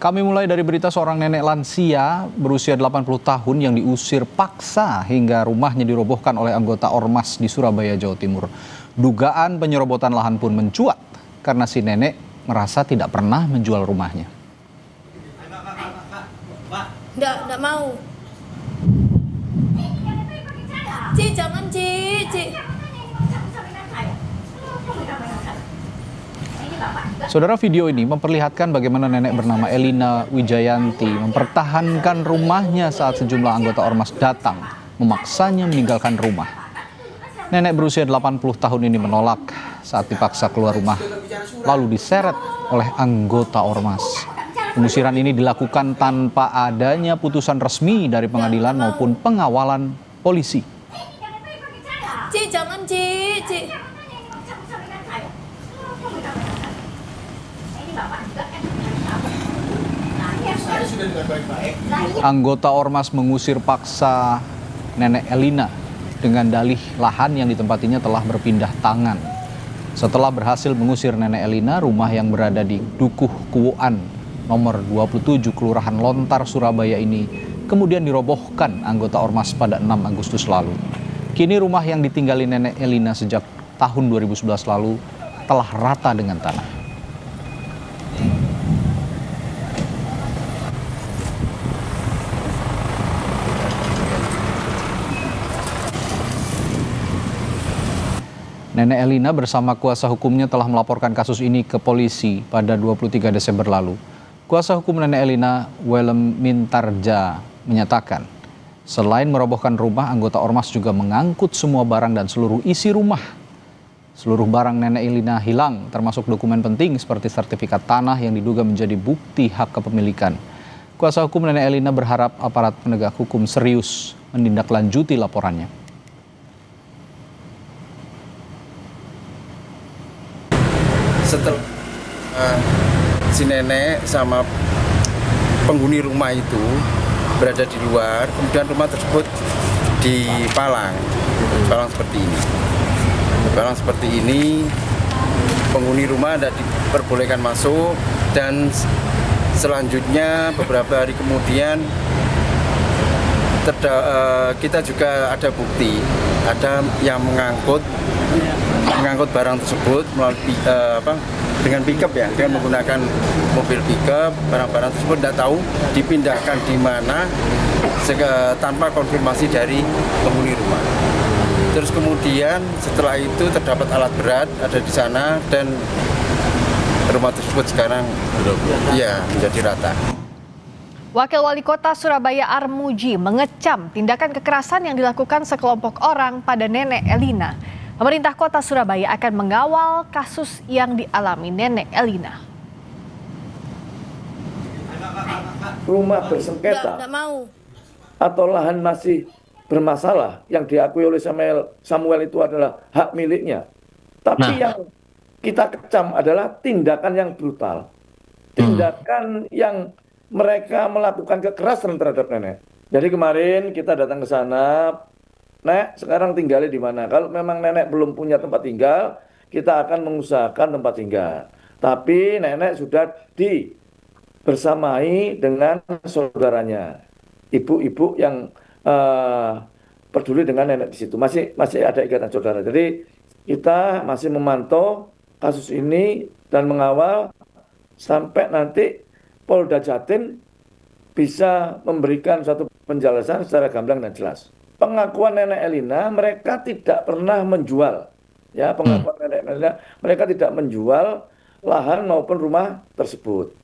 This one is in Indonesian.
Kami mulai dari berita seorang nenek lansia berusia 80 tahun yang diusir paksa hingga rumahnya dirobohkan oleh anggota Ormas di Surabaya, Jawa Timur. Dugaan penyerobotan lahan pun mencuat karena si nenek merasa tidak pernah menjual rumahnya. Enggak mau. Ci, jangan Ci. Saudara, video ini memperlihatkan bagaimana nenek bernama Elina Wijayanti mempertahankan rumahnya saat sejumlah anggota Ormas datang memaksanya meninggalkan rumah. Nenek berusia 80 tahun ini menolak saat dipaksa keluar rumah, lalu diseret oleh anggota Ormas. Pengusiran ini dilakukan tanpa adanya putusan resmi dari pengadilan maupun pengawalan polisi. Ci, jangan Ci. Anggota Ormas mengusir paksa nenek Elina dengan dalih lahan yang ditempatinya telah berpindah tangan. Setelah berhasil mengusir nenek Elina, rumah yang berada di Dukuh Kuwoan nomor 27 Kelurahan Lontar, Surabaya ini kemudian dirobohkan anggota Ormas pada 6 Agustus lalu. Kini rumah yang ditinggali nenek Elina sejak tahun 2011 lalu telah rata dengan tanah. Nenek Elina bersama kuasa hukumnya telah melaporkan kasus ini ke polisi pada 23 Desember lalu. Kuasa hukum nenek Elina, Willem Mintarja, menyatakan selain merobohkan rumah, anggota Ormas juga mengangkut semua barang dan seluruh isi rumah. Seluruh barang nenek Elina hilang, termasuk dokumen penting seperti sertifikat tanah yang diduga menjadi bukti hak kepemilikan. Kuasa hukum nenek Elina berharap aparat penegak hukum serius menindaklanjuti laporannya. Setelah si nenek sama penghuni rumah itu berada di luar, kemudian rumah tersebut dipalang seperti ini. Penghuni rumah tidak diperbolehkan masuk, dan selanjutnya beberapa hari kemudian kita juga ada bukti, ada yang mengangkut barang tersebut melalui dengan pickup, ya, dengan menggunakan mobil pickup. Barang-barang tersebut tidak tahu dipindahkan di mana tanpa konfirmasi dari penghuni rumah. Terus kemudian setelah itu terdapat alat berat ada di sana, dan rumah tersebut sekarang menjadi rata. Wakil Wali Kota Surabaya Armuji mengecam tindakan kekerasan yang dilakukan sekelompok orang pada nenek Elina. Pemerintah Kota Surabaya akan mengawal kasus yang dialami nenek Elina. Rumah bersengketa atau lahan masih bermasalah yang diakui oleh Samuel itu adalah hak miliknya. Tapi yang kita kecam adalah tindakan yang brutal. Tindakan yang mereka melakukan kekerasan terhadap nenek. Jadi kemarin kita datang ke sana, Nek, sekarang tinggalnya di mana? Kalau memang nenek belum punya tempat tinggal, kita akan mengusahakan tempat tinggal. Tapi nenek sudah dibersamai dengan saudaranya, ibu-ibu yang peduli dengan nenek di situ. Masih ada ikatan saudara. Jadi kita masih memantau kasus ini dan mengawal sampai nanti Polda Jatim bisa memberikan suatu penjelasan secara gamblang dan jelas. Pengakuan nenek Elina, mereka tidak pernah menjual, ya, pengakuan nenek Elina, mereka tidak menjual lahan maupun rumah tersebut.